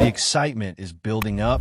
The excitement is building up,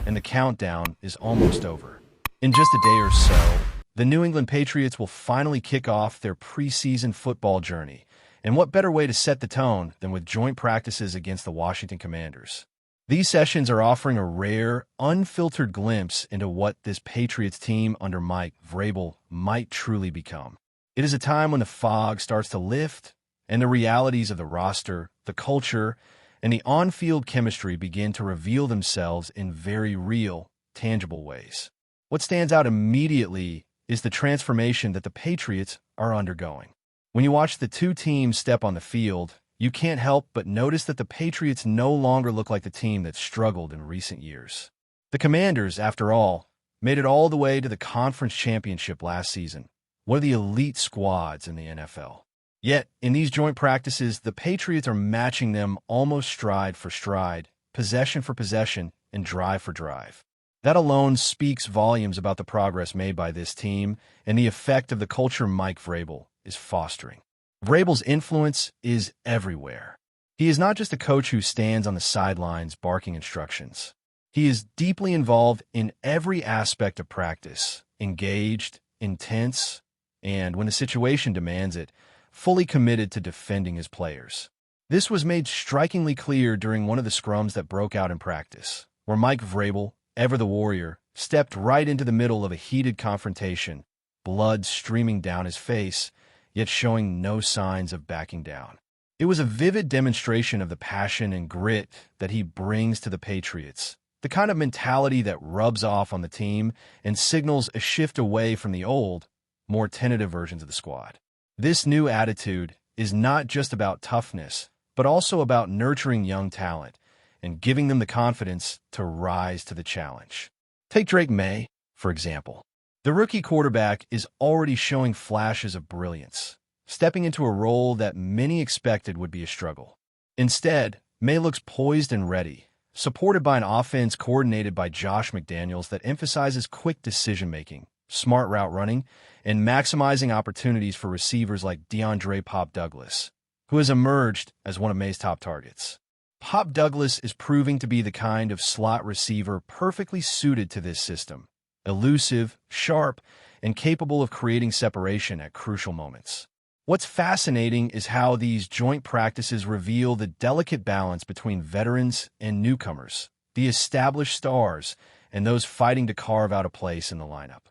and the countdown is almost over. In just a day or so, the New England Patriots will finally kick off their preseason football journey. And what better way to set the tone than with joint practices against the Washington Commanders? These sessions are offering a rare, unfiltered glimpse into what this Patriots team under Mike Vrabel might truly become. It is a time when the fog starts to lift, and the realities of the roster, the culture, and the on-field chemistry begin to reveal themselves in very real, tangible ways. What stands out immediately is the transformation that the Patriots are undergoing. When you watch the two teams step on the field, you can't help but notice that the Patriots no longer look like the team that struggled in recent years. The Commanders, after all, made it all the way to the conference championship last season, one of the elite squads in the NFL. Yet, in these joint practices, the Patriots are matching them almost stride for stride, possession for possession, and drive for drive. That alone speaks volumes about the progress made by this team and the effect of the culture Mike Vrabel is fostering. Vrabel's influence is everywhere. He is not just a coach who stands on the sidelines barking instructions. He is deeply involved in every aspect of practice, engaged, intense, and, when the situation demands it, fully committed to defending his players. This was made strikingly clear during one of the scrums that broke out in practice, where Mike Vrabel, ever the warrior, stepped right into the middle of a heated confrontation, blood streaming down his face, yet showing no signs of backing down. It was a vivid demonstration of the passion and grit that he brings to the Patriots, the kind of mentality that rubs off on the team and signals a shift away from the old, more tentative versions of the squad. This new attitude is not just about toughness, but also about nurturing young talent and giving them the confidence to rise to the challenge. Take Drake May, for example. The rookie quarterback is already showing flashes of brilliance, stepping into a role that many expected would be a struggle. Instead, May looks poised and ready, supported by an offense coordinated by Josh McDaniels that emphasizes quick decision-making, smart route running, and maximizing opportunities for receivers like DeAndre Pop Douglas, who has emerged as one of May's top targets. Pop Douglas is proving to be the kind of slot receiver perfectly suited to this system, elusive, sharp, and capable of creating separation at crucial moments. What's fascinating is how these joint practices reveal the delicate balance between veterans and newcomers, the established stars, and those fighting to carve out a place in the lineup.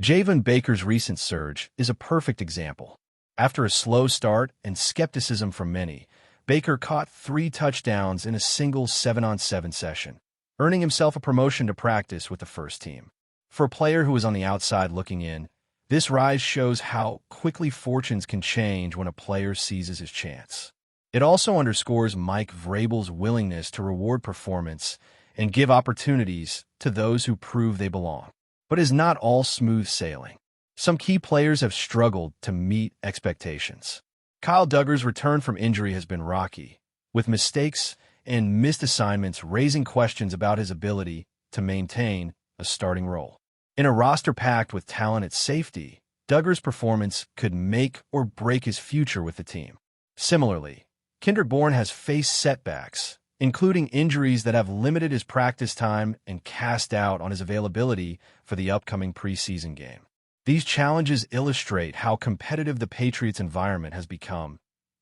Javon Baker's recent surge is a perfect example. After a slow start and skepticism from many, Baker caught 3 touchdowns in a single 7-on-7 session, earning himself a promotion to practice with the first team. For a player who is on the outside looking in, this rise shows how quickly fortunes can change when a player seizes his chance. It also underscores Mike Vrabel's willingness to reward performance and give opportunities to those who prove they belong. But it is not all smooth sailing. Some key players have struggled to meet expectations. Kyle Duggar's return from injury has been rocky, with mistakes and missed assignments raising questions about his ability to maintain a starting role. In a roster packed with talent at safety, Duggar's performance could make or break his future with the team. Similarly, Kendrick Bourne has faced setbacks, including injuries that have limited his practice time and cast doubt on his availability for the upcoming preseason game. These challenges illustrate how competitive the Patriots' environment has become.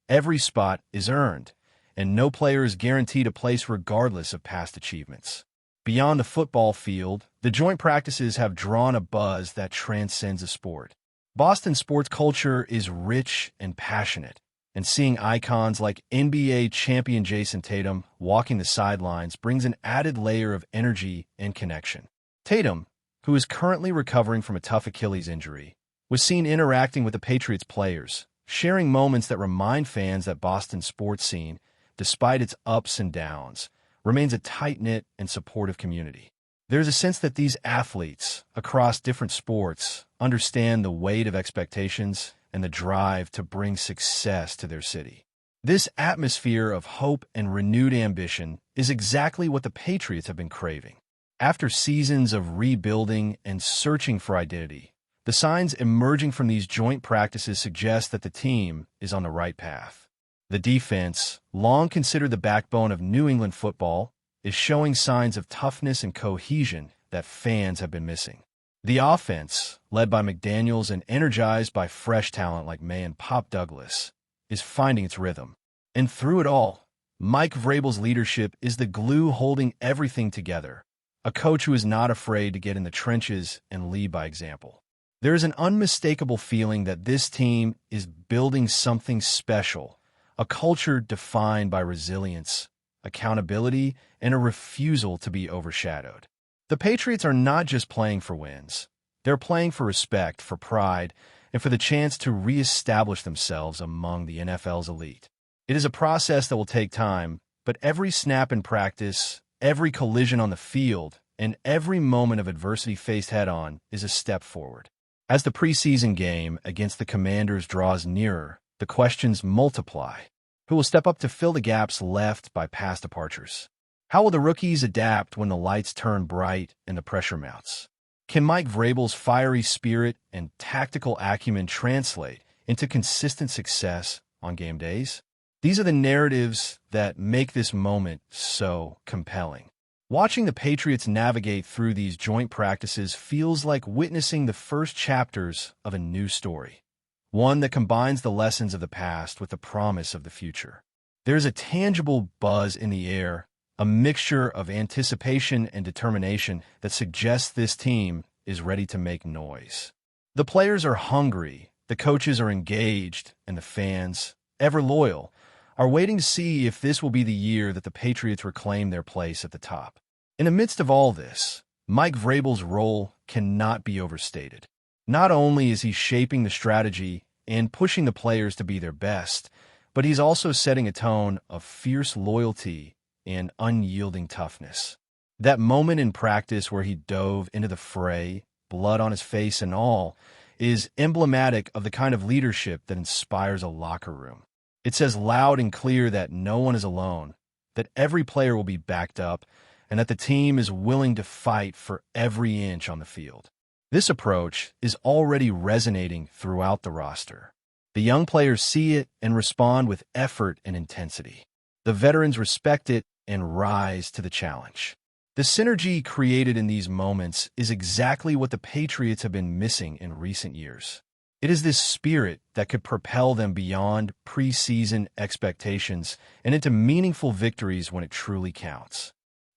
Every spot is earned, and no player is guaranteed a place regardless of past achievements. Beyond the football field, the joint practices have drawn a buzz that transcends the sport. Boston sports culture is rich and passionate, and seeing icons like NBA champion Jason Tatum walking the sidelines brings an added layer of energy and connection. Tatum, who is currently recovering from a tough Achilles injury, was seen interacting with the Patriots players, sharing moments that remind fans that Boston's sports scene, despite its ups and downs, remains a tight-knit and supportive community. There's a sense that these athletes, across different sports, understand the weight of expectations and the drive to bring success to their city. This atmosphere of hope and renewed ambition is exactly what the Patriots have been craving. After seasons of rebuilding and searching for identity, the signs emerging from these joint practices suggest that the team is on the right path. The defense, long considered the backbone of New England football, is showing signs of toughness and cohesion that fans have been missing. The offense, led by McDaniels and energized by fresh talent like May and Pop Douglas, is finding its rhythm. And through it all, Mike Vrabel's leadership is the glue holding everything together, a coach who is not afraid to get in the trenches and lead by example. There is an unmistakable feeling that this team is building something special, a culture defined by resilience, accountability, and a refusal to be overshadowed. The Patriots are not just playing for wins. They're playing for respect, for pride, and for the chance to reestablish themselves among the NFL's elite. It is a process that will take time, but every snap in practice, every collision on the field, and every moment of adversity faced head-on is a step forward. As the preseason game against the Commanders draws nearer, the questions multiply. Who will step up to fill the gaps left by past departures? How will the rookies adapt when the lights turn bright and the pressure mounts? Can Mike Vrabel's fiery spirit and tactical acumen translate into consistent success on game days? These are the narratives that make this moment so compelling. Watching the Patriots navigate through these joint practices feels like witnessing the first chapters of a new story, one that combines the lessons of the past with the promise of the future. There's a tangible buzz in the air, a mixture of anticipation and determination that suggests this team is ready to make noise. The players are hungry, the coaches are engaged, and the fans, ever loyal, are waiting to see if this will be the year that the Patriots reclaim their place at the top. In the midst of all this, Mike Vrabel's role cannot be overstated. Not only is he shaping the strategy and pushing the players to be their best, but he's also setting a tone of fierce loyalty and unyielding toughness. That moment in practice where he dove into the fray, blood on his face and all, is emblematic of the kind of leadership that inspires a locker room. It says loud and clear that no one is alone, that every player will be backed up, and that the team is willing to fight for every inch on the field. This approach is already resonating throughout the roster. The young players see it and respond with effort and intensity. The veterans respect it and rise to the challenge. The synergy created in these moments is exactly what the Patriots have been missing in recent years. It is this spirit that could propel them beyond preseason expectations and into meaningful victories when it truly counts.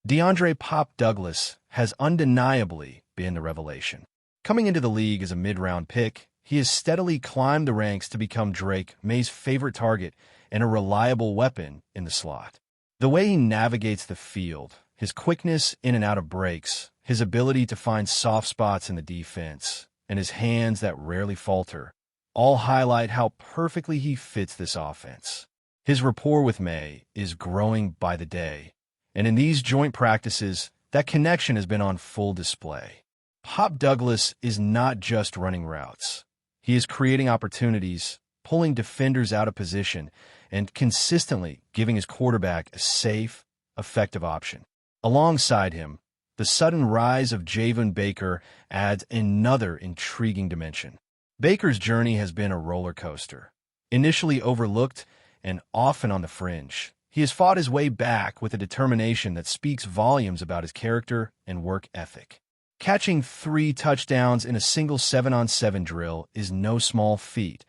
DeAndre "Pop" Douglas has undeniably been the revelation. Coming into the league as a mid-round pick, he has steadily climbed the ranks to become Drake May's favorite target and a reliable weapon in the slot. The way he navigates the field, his quickness in and out of breaks, his ability to find soft spots in the defense, and his hands that rarely falter, all highlight how perfectly he fits this offense. His rapport with May is growing by the day, and in these joint practices, that connection has been on full display. Pop Douglas is not just running routes. He is creating opportunities, pulling defenders out of position, and consistently giving his quarterback a safe, effective option. Alongside him, the sudden rise of Javon Baker adds another intriguing dimension. Baker's journey has been a roller coaster. Initially overlooked and often on the fringe, he has fought his way back with a determination that speaks volumes about his character and work ethic. Catching 3 touchdowns in a single 7-on-7 drill is no small feat,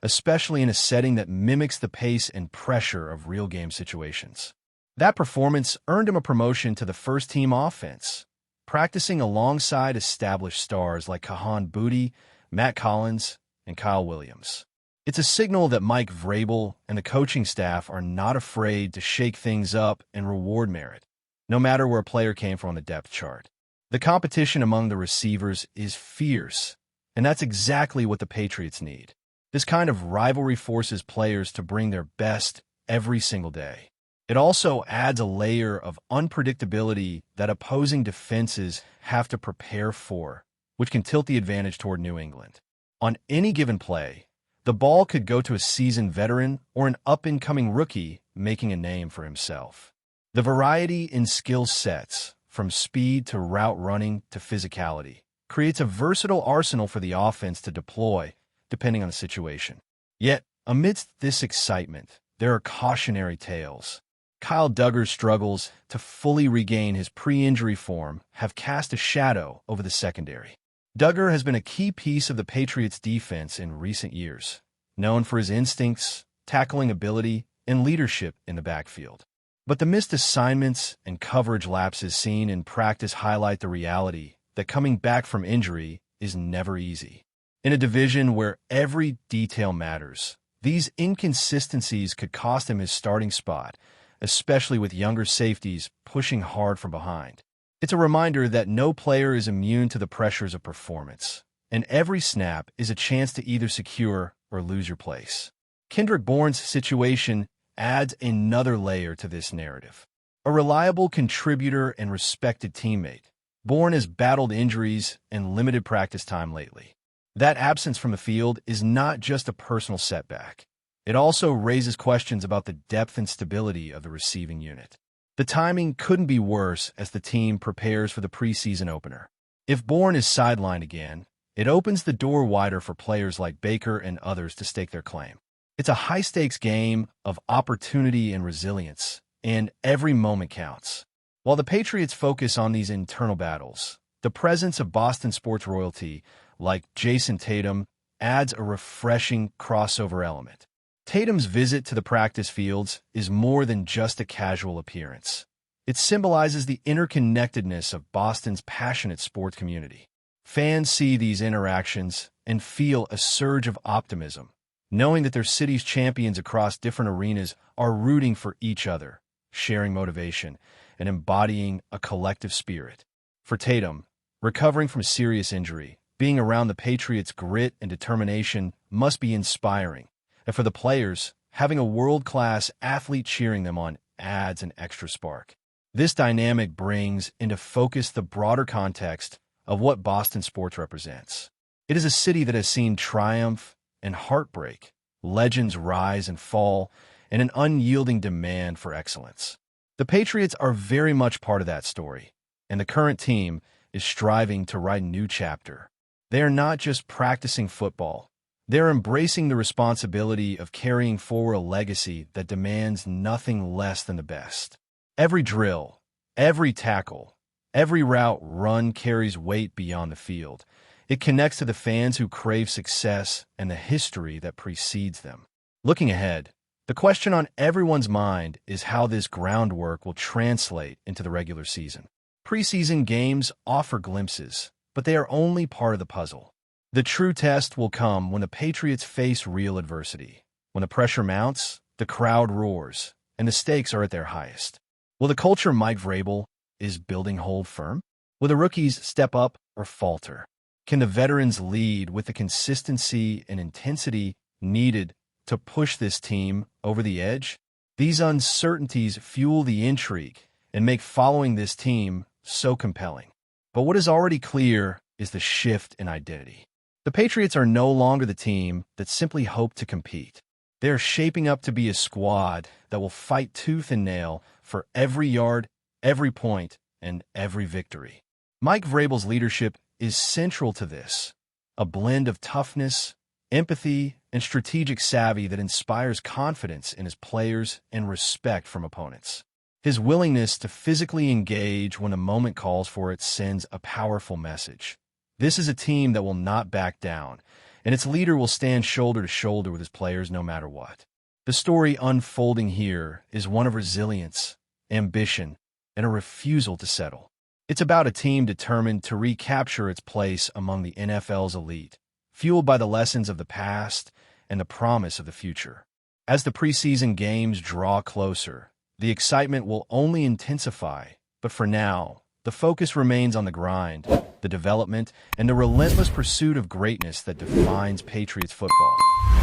especially in a setting that mimics the pace and pressure of real game situations. That performance earned him a promotion to the first-team offense, practicing alongside established stars like Kahan Booty, Matt Collins, and Kyle Williams. It's a signal that Mike Vrabel and the coaching staff are not afraid to shake things up and reward merit, no matter where a player came from on the depth chart. The competition among the receivers is fierce, and that's exactly what the Patriots need. This kind of rivalry forces players to bring their best every single day. It also adds a layer of unpredictability that opposing defenses have to prepare for, which can tilt the advantage toward New England. On any given play, the ball could go to a seasoned veteran or an up-and-coming rookie making a name for himself. The variety in skill sets, from speed to route running to physicality, creates a versatile arsenal for the offense to deploy, depending on the situation. Yet, amidst this excitement, there are cautionary tales. Kyle Duggar's struggles to fully regain his pre-injury form have cast a shadow over the secondary. Duggar has been a key piece of the Patriots' defense in recent years, known for his instincts, tackling ability, and leadership in the backfield. But the missed assignments and coverage lapses seen in practice highlight the reality that coming back from injury is never easy. In a division where every detail matters, these inconsistencies could cost him his starting spot, especially with younger safeties pushing hard from behind. It's a reminder that no player is immune to the pressures of performance, and every snap is a chance to either secure or lose your place. Kendrick Bourne's situation adds another layer to this narrative. A reliable contributor and respected teammate, Bourne has battled injuries and limited practice time lately. That absence from the field is not just a personal setback. It also raises questions about the depth and stability of the receiving unit. The timing couldn't be worse as the team prepares for the preseason opener. If Bourne is sidelined again, it opens the door wider for players like Baker and others to stake their claim. It's a high-stakes game of opportunity and resilience, and every moment counts. While the Patriots focus on these internal battles, the presence of Boston sports royalty, like Jason Tatum, adds a refreshing crossover element. Tatum's visit to the practice fields is more than just a casual appearance. It symbolizes the interconnectedness of Boston's passionate sports community. Fans see these interactions and feel a surge of optimism, knowing that their city's champions across different arenas are rooting for each other, sharing motivation, and embodying a collective spirit. For Tatum, recovering from a serious injury, being around the Patriots' grit and determination must be inspiring. And for the players, having a world-class athlete cheering them on adds an extra spark. This dynamic brings into focus the broader context of what Boston sports represents. It is a city that has seen triumph and heartbreak, legends rise and fall, and an unyielding demand for excellence. The Patriots are very much part of that story, and the current team is striving to write a new chapter. They are not just practicing football. They're embracing the responsibility of carrying forward a legacy that demands nothing less than the best. Every drill, every tackle, every route run carries weight beyond the field. It connects to the fans who crave success and the history that precedes them. Looking ahead, the question on everyone's mind is how this groundwork will translate into the regular season. Preseason games offer glimpses, but they are only part of the puzzle. The true test will come when the Patriots face real adversity. When the pressure mounts, the crowd roars, and the stakes are at their highest. Will the culture Mike Vrabel is building hold firm? Will the rookies step up or falter? Can the veterans lead with the consistency and intensity needed to push this team over the edge? These uncertainties fuel the intrigue and make following this team so compelling. But what is already clear is the shift in identity. The Patriots are no longer the team that simply hoped to compete. They are shaping up to be a squad that will fight tooth and nail for every yard, every point, and every victory. Mike Vrabel's leadership is central to this, a blend of toughness, empathy, and strategic savvy that inspires confidence in his players and respect from opponents. His willingness to physically engage when the moment calls for it sends a powerful message. This is a team that will not back down, and its leader will stand shoulder to shoulder with his players no matter what. The story unfolding here is one of resilience, ambition, and a refusal to settle. It's about a team determined to recapture its place among the NFL's elite, fueled by the lessons of the past and the promise of the future. As the preseason games draw closer, the excitement will only intensify, but for now, the focus remains on the grind, the development, and the relentless pursuit of greatness that defines Patriots football.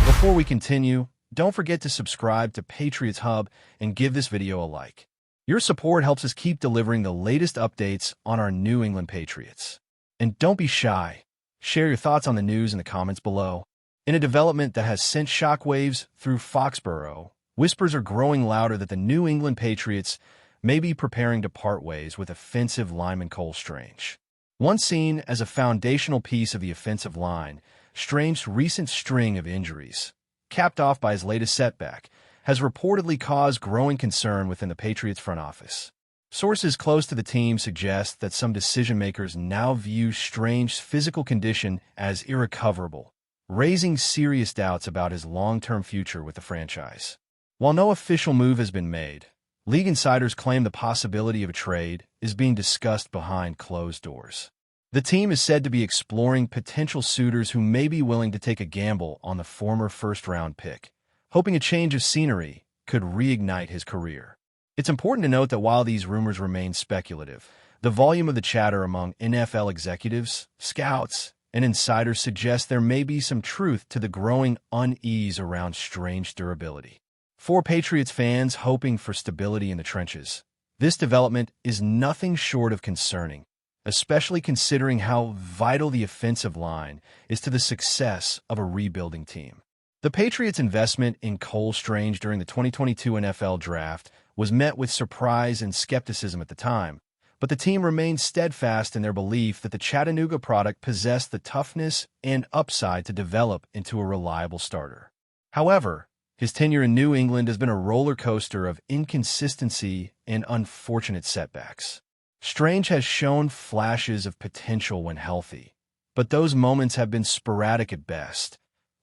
Before we continue, don't forget to subscribe to Patriots Hub and give this video a like. Your support helps us keep delivering the latest updates on our New England Patriots. And don't be shy. Share your thoughts on the news in the comments below. In a development that has sent shockwaves through Foxboro, whispers are growing louder that the New England Patriots may be preparing to part ways with offensive lineman Cole Strange. Once seen as a foundational piece of the offensive line, Strange's recent string of injuries, capped off by his latest setback, has reportedly caused growing concern within the Patriots front office. Sources close to the team suggest that some decision-makers now view Strange's physical condition as irrecoverable, raising serious doubts about his long-term future with the franchise. While no official move has been made, league insiders claim the possibility of a trade is being discussed behind closed doors. The team is said to be exploring potential suitors who may be willing to take a gamble on the former first-round pick, hoping a change of scenery could reignite his career. It's important to note that while these rumors remain speculative, the volume of the chatter among NFL executives, scouts, and insiders suggests there may be some truth to the growing unease around Strange's durability. For Patriots fans hoping for stability in the trenches, this development is nothing short of concerning, especially considering how vital the offensive line is to the success of a rebuilding team. The Patriots' investment in Cole Strange during the 2022 NFL Draft was met with surprise and skepticism at the time, but the team remained steadfast in their belief that the Chattanooga product possessed the toughness and upside to develop into a reliable starter. However, his tenure in New England has been a roller coaster of inconsistency and unfortunate setbacks. Strange has shown flashes of potential when healthy, but those moments have been sporadic at best,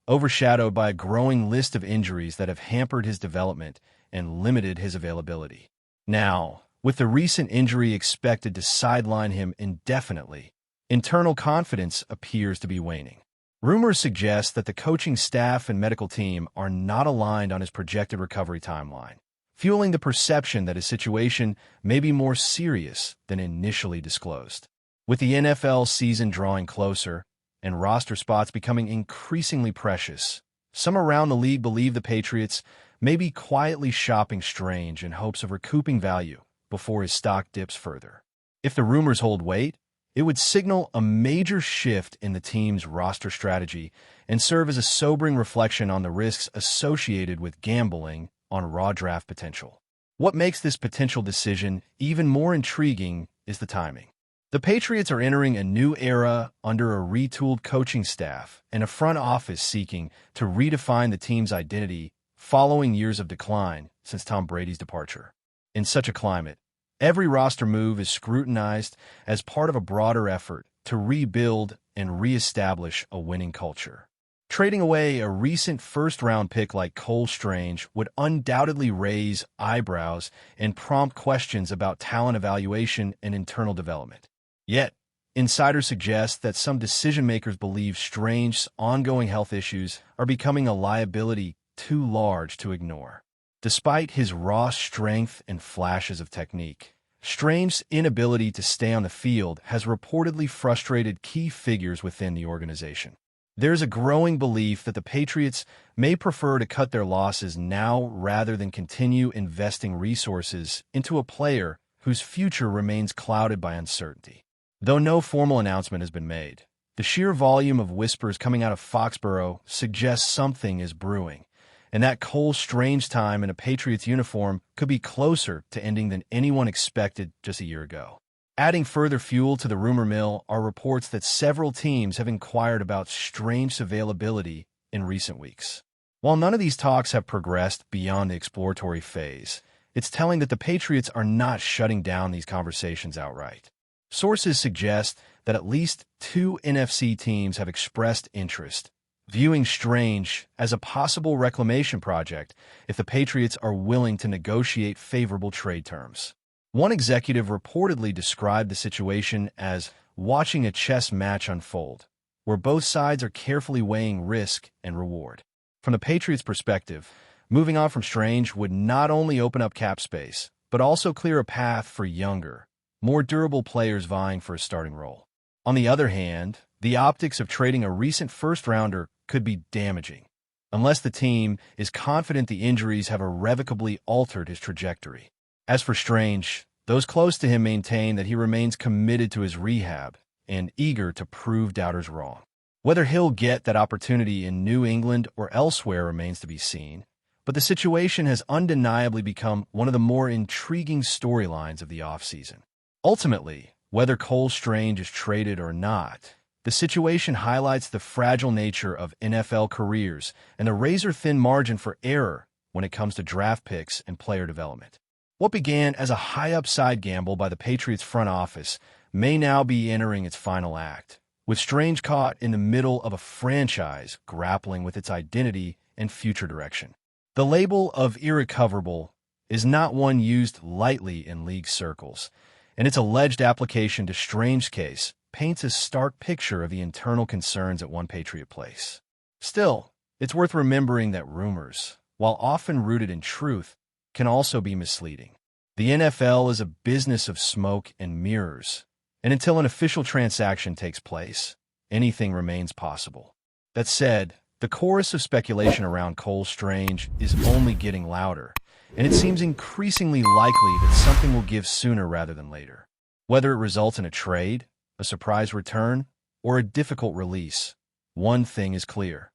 overshadowed by a growing list of injuries that have hampered his development and limited his availability. Now, with the recent injury expected to sideline him indefinitely, internal confidence appears to be waning. Rumors suggest that the coaching staff and medical team are not aligned on his projected recovery timeline, fueling the perception that his situation may be more serious than initially disclosed. With the NFL season drawing closer and roster spots becoming increasingly precious, some around the league believe the Patriots may be quietly shopping Strange in hopes of recouping value before his stock dips further. If the rumors hold weight, it would signal a major shift in the team's roster strategy and serve as a sobering reflection on the risks associated with gambling on raw draft potential. What makes this potential decision even more intriguing is the timing. The Patriots are entering a new era under a retooled coaching staff and a front office seeking to redefine the team's identity following years of decline since Tom Brady's departure. In such a climate, every roster move is scrutinized as part of a broader effort to rebuild and reestablish a winning culture. Trading away a recent first-round pick like Cole Strange would undoubtedly raise eyebrows and prompt questions about talent evaluation and internal development. Yet, insiders suggest that some decision-makers believe Strange's ongoing health issues are becoming a liability too large to ignore. Despite his raw strength and flashes of technique, Strange's inability to stay on the field has reportedly frustrated key figures within the organization. There's a growing belief that the Patriots may prefer to cut their losses now rather than continue investing resources into a player whose future remains clouded by uncertainty. Though no formal announcement has been made, the sheer volume of whispers coming out of Foxboro suggests something is brewing, and that Cole Strange time in a Patriots uniform could be closer to ending than anyone expected just a year ago. Adding further fuel to the rumor mill are reports that several teams have inquired about Strange's availability in recent weeks. While none of these talks have progressed beyond the exploratory phase, it's telling that the Patriots are not shutting down these conversations outright. Sources suggest that at least 2 NFC teams have expressed interest, viewing Strange as a possible reclamation project if the Patriots are willing to negotiate favorable trade terms. One executive reportedly described the situation as watching a chess match unfold, where both sides are carefully weighing risk and reward. From the Patriots' perspective, moving on from Strange would not only open up cap space, but also clear a path for younger, more durable players vying for a starting role. On the other hand, the optics of trading a recent first-rounder could be damaging, unless the team is confident the injuries have irrevocably altered his trajectory. As for Strange, those close to him maintain that he remains committed to his rehab and eager to prove doubters wrong. Whether he'll get that opportunity in New England or elsewhere remains to be seen, but the situation has undeniably become one of the more intriguing storylines of the offseason. Ultimately, whether Cole Strange is traded or not, the situation highlights the fragile nature of NFL careers and the razor-thin margin for error when it comes to draft picks and player development. What began as a high-upside gamble by the Patriots front office may now be entering its final act, with Strange caught in the middle of a franchise grappling with its identity and future direction. The label of irrecoverable is not one used lightly in league circles, and its alleged application to Strange's case paints a stark picture of the internal concerns at one Patriot place. Still, it's worth remembering that rumors, while often rooted in truth, can also be misleading. The NFL is a business of smoke and mirrors, and until an official transaction takes place, anything remains possible. That said, the chorus of speculation around Cole Strange is only getting louder, and it seems increasingly likely that something will give sooner rather than later. Whether it results in a trade, a surprise return, or a difficult release, one thing is clear.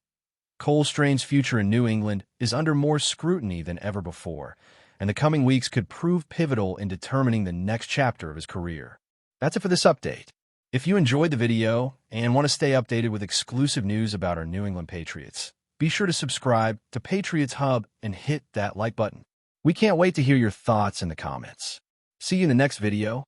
Cole Strange's future in New England is under more scrutiny than ever before, and the coming weeks could prove pivotal in determining the next chapter of his career. That's it for this update. If you enjoyed the video and want to stay updated with exclusive news about our New England Patriots, be sure to subscribe to Patriots Hub and hit that like button. We can't wait to hear your thoughts in the comments. See you in the next video.